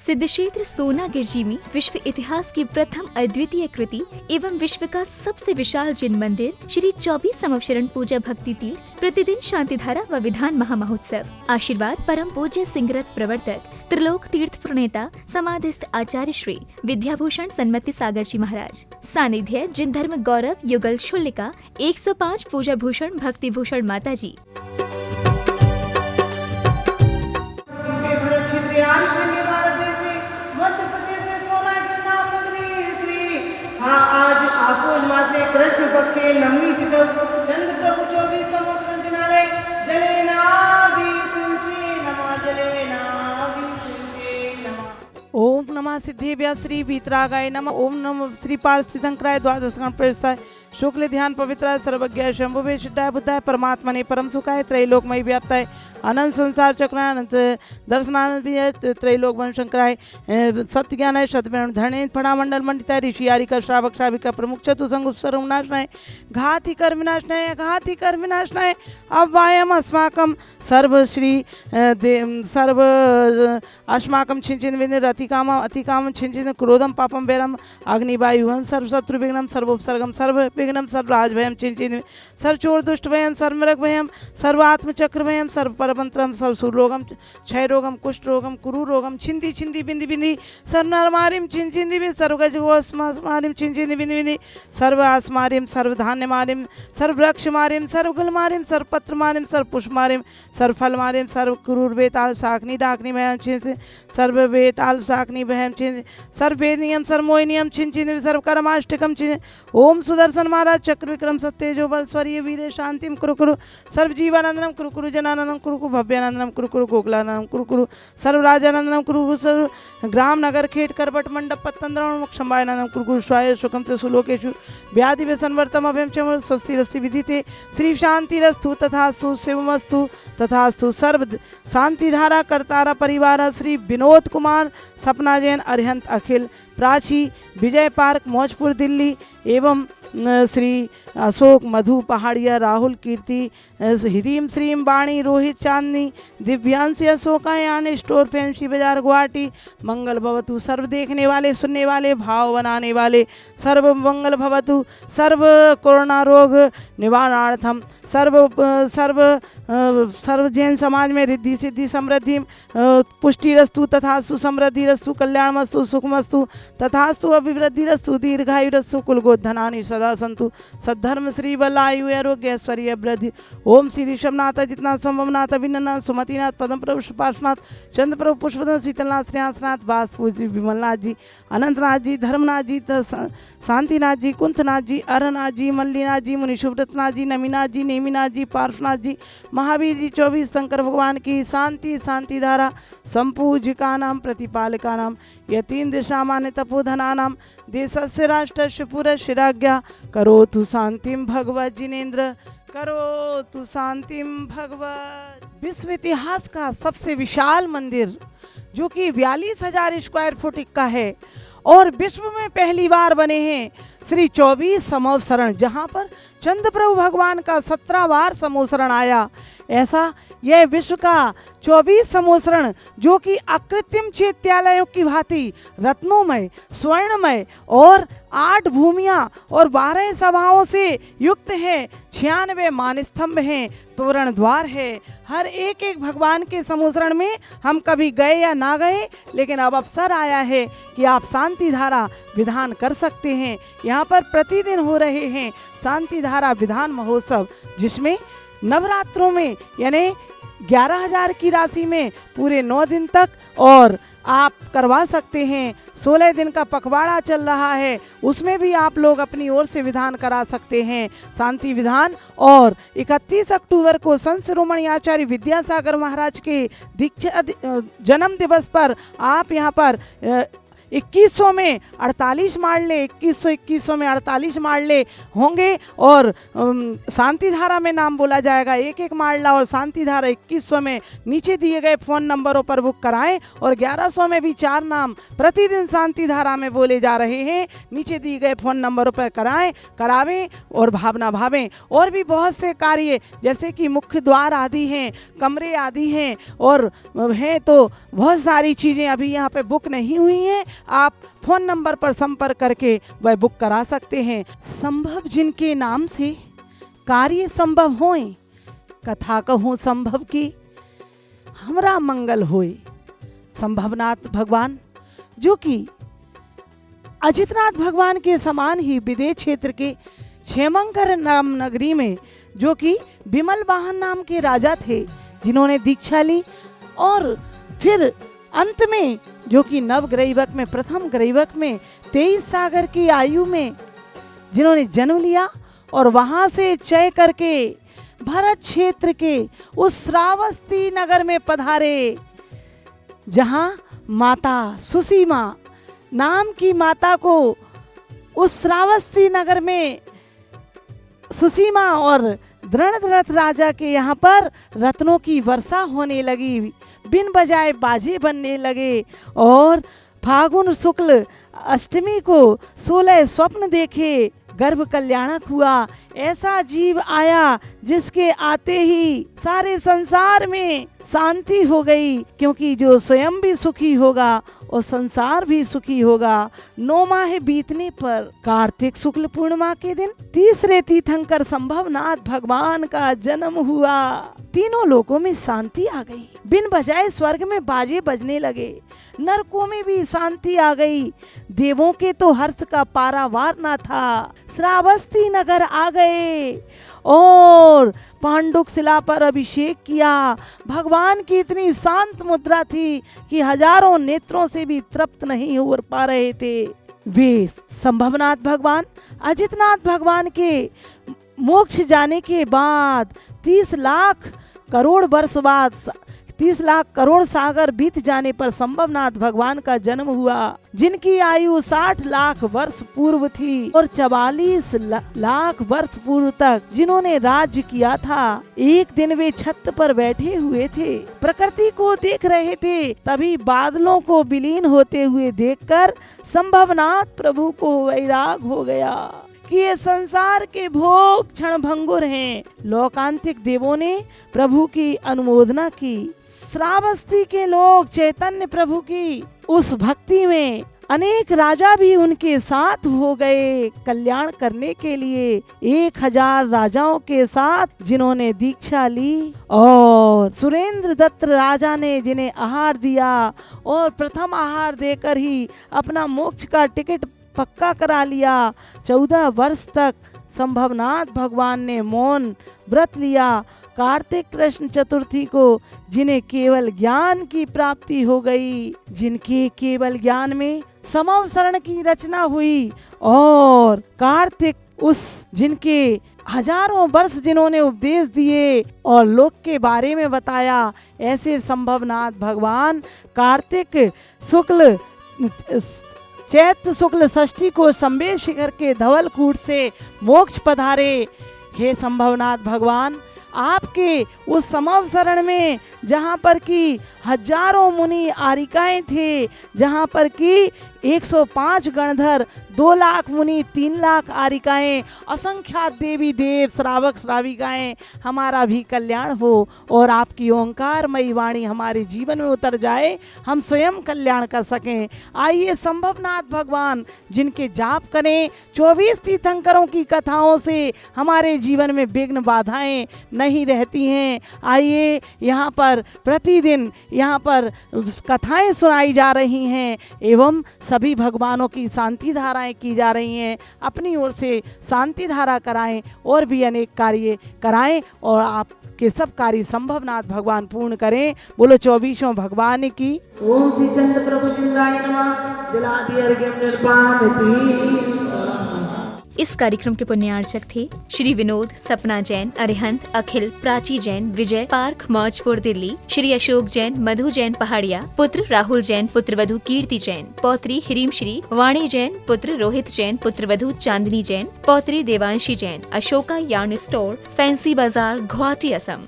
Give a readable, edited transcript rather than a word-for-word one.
सिद्धक्षेत्र सोनागिर जी में विश्व इतिहास की प्रथम अद्वितीय कृति एवं विश्व का सबसे विशाल जिन मंदिर श्री 24 समवशरण पूजा भक्ति तीर्थ प्रतिदिन शांतिधारा व विधान महामहोत्सव। आशीर्वाद परम पूज्य सिंहरथ प्रवर्तक त्रिलोक तीर्थ प्रणेता समाधिस्थ आचार्य श्री विद्याभूषण सन्मति सागर जी महाराज। सानिध्य जिन धर्म गौरव युगल शुल्लिका 105 पूजा भूषण भक्ति भूषण माता जी। कृष्ण पक्षे नवमी तिथौ चंद्र प्रभु 24 संवत्सर दिनाले जलेनाभि सिंचे नमः जलेनाभि सिंचे नमः। ओम नमः सिद्धेभ्यः श्री वीतरागाय नमः। ओम नमः श्री पार्थिशंकराय द्वादश गण प्रवेशाय शुक्ल ध्यान पवित्राय सर्वज्ञाय शंभुवे सिद्धाय बुद्धाय परमात्मने परम सुखाय त्रैलोकमय व्याप्ताय अनंत संसार चक्राय अनंत दर्शनानंद त्रैलोक वन शंकराय सत्य ज्ञानाय सतमेण धरणे फणामंडल मंडिताय ऋषि आरिका श्रावक श्राविका प्रमुख चतुसंग उपसर्ग विनाशनाय घाति कर विनाशनाय अव्वायम अस्माकं सर्व श्री सर्व अस्माकं छिंचिन विनिर अतिकामं छिंचिन क्रोधम पापम वैरम अग्निवायुहं सर्व शत्रु विघ्नं सर्वोपसर्गम सर्व विघ्नं सर्वराज भयं छिंचिन सर्वचोर दुष्ट भयं सर्वमृग भयं सर्वात्मचक्र भयं सर्व परमंत्रम सर्वसुरोगम क्षय रोगम कुष्ठ रोगम कुरु रोगम छिंदी छिंदी बिंदी बिंदी सर्वनरमारिम छिंदी बिंदी सर्वगजगोस्मारिम छिंदी बिंदी बिंदी सर्व आसमारिम सर्वधान्य मारिम सर्ववृक्ष मारिम सर्वगल मारिम सर्वपत्र मारिम सर्वपुष्प मारिम सर्वफल मारिम सर्व क्रूर बेताल साकनी डाकनी भयम छिंद सर्व बेताल साकनी भयम छिंद सर्व वेदनियम सर्वमोहिनियम छिंद सर्व कर्माष्टकम छिंद। ओम सुदर्शन महाराज चक्र विक्रम सत्तेजो बल स्वरीय वीरे शांतिम कुरु कुरु सर्व जीवानंदनम कुरु कुरु जनानंदनम कुरु कुरु भव्यानंदनम कुरु कुरु गोकुलानंदनम कुरु कुरु सर्व राजानंदनम कुरु कुरु सर्व ग्राम नगर खेट करबट मंडप पत्तंद्रम मोक्षंबायनंदनम कुरु कुरु स्वाय सुखम ते सुलोकेषु व्याधि व्यसनवर्तम अभयम चम स्वस्ति रस्ति विधिते श्री शांति रस्तु तथास्तु शिवमस्तु तथास्तु। सर्व शांति धारा करतारा परिवार श्री विनोद कुमार सपना जैन अरिहंत अखिल प्राची विजय पार्क मौजपुर दिल्ली एवं श्री अशोक मधु पहाड़िया राहुल कीर्ति हरीम श्रीम वाणी रोहित चांदनी दिव्यांशी अशोकायान स्टोर फैंसी बाजार गुवाहाटी। मंगल भवतु सर्व देखने वाले सुनने वाले भाव बनाने वाले सर्व मंगल भवतु सर्व कोरोना रोग निवारणार्थम सर्व जैन समाज में रिद्धि सिद्धि समृद्धि पुष्टि रस्तु तथास्तु समृद्धि रस्तु कल्याणमस्तु सुखमस्तु तथास्तु अभिवृद्धि रस्तु दीर्घायु रस्तु कुलगोधनानि सदा संतु सद्धर्म श्री बलायु आरोग्य ऐश्वर्य वृद्धि। ओम श्री ऋषभनाथ जितना संभवनाथ अभिनंदन सुमतिनाथ पदम प्रभु पार्श्वनाथ चंद्र प्रभु पुष्पनाथ शीतलनाथ श्रेयांसनाथ वासपूजी विमलनाथ जी अनंतनाथ जी धर्मनाथ जी शांतिनाथ जी कुंथनाथ जी अरनाथ जी मल्लीनाथ जी मुनि शुभ्रतनाथ जी नमीनाथ जी नेमीनाथ जी पार्श्वनाथ जी महावीर जी 24 शंकर भगवान की शांति शांति धारा संपूजिका नाम प्रतिपालिका नाम यह 3 दिशा मान्य तपोधना नाम देशस्य राष्ट्रस्य पुरस्य राज्ञा करोतु शांतिम भगवत जिनेन्द्र करोतु शांतिम भगवत। विश्व इतिहास का सबसे विशाल मंदिर जो कि 42,000 स्क्वायर फुट का है और विश्व में पहली बार बने हैं श्री 24 समवसरण, जहाँ पर चंद्र प्रभु भगवान का 17 बार समवसरण आया। ऐसा यह विश्व का 24 समवसरण जो कि अकृत्रिम चैत्यालयों की भांति रत्नोमय स्वर्णमय और 8 भूमियाँ और 12 सभाओं से युक्त है। 96 मानस्तंभ हैं, तोरण द्वार है। हर एक भगवान के समवसरण में हम कभी गए या ना गए, लेकिन अब अवसर आया है कि आप शांति धारा विधान कर सकते हैं। यहाँ पर प्रतिदिन हो रहे हैं शांति धारा विधान महोत्सव, जिसमें नवरात्रों में यानी 11,000 की राशि में पूरे 9 दिन तक और आप करवा सकते हैं। 16 दिन का पखवाड़ा चल रहा है, उसमें भी आप लोग अपनी ओर से विधान करा सकते हैं शांति विधान। और 31 अक्टूबर को संत शिरोमणि आचार्य विद्यासागर महाराज के दीक्षा जन्म दिवस पर आप यहाँ पर 2100 में 48 मारले, 2100 में 48 मारले होंगे और शांति धारा में नाम बोला जाएगा। एक एक मारला और शांति धारा 2100 में नीचे दिए गए फ़ोन नंबरों पर बुक कराएं। और 1100 में भी 4 नाम प्रतिदिन शांति धारा में बोले जा रहे हैं, नीचे दिए गए फ़ोन नंबरों पर करावें और भावना भावें। और भी बहुत से कार्य जैसे कि मुख्य द्वार आदि हैं, कमरे आदि हैं और हैं, तो बहुत सारी चीज़ें अभी यहाँ पे बुक नहीं हुई हैं। आप फ़ोन नंबर पर संपर्क करके वह बुक करा सकते हैं। संभव जिनके नाम से कार्य संभव होए, कथा कहूँ संभव की हमरा मंगल होए। संभवनाथ भगवान जो कि अजितनाथ भगवान के समान ही विदेश क्षेत्र के क्षेमंकर नाम नगरी में जो कि विमल वाहन नाम के राजा थे, जिन्होंने दीक्षा ली और फिर अंत में जो कि नवग्रैवक में प्रथम ग्रैवक में 23 सागर की आयु में जिन्होंने जन्म लिया और वहां से चय करके भरत क्षेत्र के उस श्रावस्ती नगर में पधारे, जहां माता सुसीमा नाम की माता को उस श्रावस्ती नगर में सुसीमा और दृढ़ राजा के यहाँ पर रत्नों की वर्षा होने लगी, बिन बजाए बाजे बनने लगे। और फागुन शुक्ल अष्टमी को 16 स्वप्न देखे, गर्भ कल्याणक हुआ। ऐसा जीव आया जिसके आते ही सारे संसार में शांति हो गई, क्योंकि जो स्वयं भी सुखी होगा और संसार भी सुखी होगा। 9 माह बीतने पर कार्तिक शुक्ल पूर्णिमा के दिन तीसरे तीर्थंकर संभवनाथ भगवान का जन्म हुआ। तीनों लोकों में शांति आ गई, बिन बजाए स्वर्ग में बाजे बजने लगे, नरकों में भी शांति आ गई। देवों के तो हर्ष का पारावार न था। श्रावस्ती नगर आ गए और पांडुक शिला पर अभिषेक किया। भगवान की इतनी शांत मुद्रा थी कि हजारों नेत्रों से भी तृप्त नहीं हो पा रहे थे। वे संभवनाथ भगवान अजितनाथ भगवान के मोक्ष जाने के बाद 30 लाख करोड़ वर्ष बाद 30 लाख करोड़ सागर बीत जाने पर संभवनाथ भगवान का जन्म हुआ, जिनकी आयु 60 लाख वर्ष पूर्व थी और 44 लाख वर्ष पूर्व तक जिन्होंने राज्य किया था। एक दिन वे छत पर बैठे हुए थे, प्रकृति को देख रहे थे, तभी बादलों को विलीन होते हुए देखकर संभवनाथ प्रभु को वैराग हो गया कि ये संसार के भोग क्षण भंगुर हैं। लोकांतिक देवों ने प्रभु की अनुमोदना की। श्रावस्ती के लोग चैतन्य प्रभु की उस भक्ति में अनेक राजा भी उनके साथ हो गए कल्याण करने के लिए। 1000 राजाओं के साथ जिन्होंने दीक्षा ली और सुरेंद्र दत्त राजा ने जिन्हें आहार दिया और प्रथम आहार देकर ही अपना मोक्ष का टिकट पक्का करा लिया। 14 वर्ष तक संभवनाथ भगवान ने मौन व्रत लिया। कार्तिक कृष्ण चतुर्थी को जिन्हें केवल ज्ञान की प्राप्ति हो गई, जिनके केवल ज्ञान में समवसरण की रचना हुई और कार्तिक उस जिनके हजारों वर्ष जिन्होंने उपदेश दिए और लोक के बारे में बताया, ऐसे संभवनाथ भगवान कार्तिक शुक्ल चैत्र शुक्ल षष्ठी को संवेद शिखर के धवलकूट से मोक्ष पधारे। हे संभवनाथ भगवान, आपके उस समवसरण में जहाँ पर कि हजारों मुनि आरिकाएं थे, जहाँ पर कि 105 गणधर, 2 लाख मुनि, 3 लाख आरिकाएं, असंख्यात देवी देव, श्रावक श्राविकाएं, हमारा भी कल्याण हो और आपकी ओंकारमयी वाणी हमारे जीवन में उतर जाए, हम स्वयं कल्याण कर सकें। आइए संभवनाथ भगवान जिनके जाप करें, 24 तीर्थंकरों की कथाओं से हमारे जीवन में विघ्न बाधाएं नहीं रहती हैं। आइए यहाँ पर प्रतिदिन यहाँ पर कथाएं सुनाई जा रही हैं एवं सभी भगवानों की शांति धाराएं की जा रही हैं। अपनी ओर से शांति धारा कराएं और भी अनेक कार्य कराएं और आपके सब कार्य संभवनाथ भगवान पूर्ण करें। बोलो 24 भगवान की। ओम श्री चंद्र प्रभु चंद्राय नमः। जलादि अर्घ्यं निर्वापयति। इस कार्यक्रम के पुण्यार्चक थे श्री विनोद, सपना जैन, अरिहंत, अखिल, प्राची जैन, विजय, पार्क, मौजपुर, दिल्ली। श्री अशोक जैन, मधु जैन, पहाड़िया, पुत्र राहुल जैन, पुत्रवधू कीर्ति जैन, पौत्री हिरीमश्री, वाणी जैन, पुत्र रोहित जैन, पुत्रवधू चांदनी जैन, पौत्री Devanshi Jain, Ashoka yarn store, Fancy Bazaar, Guwahati, Assam.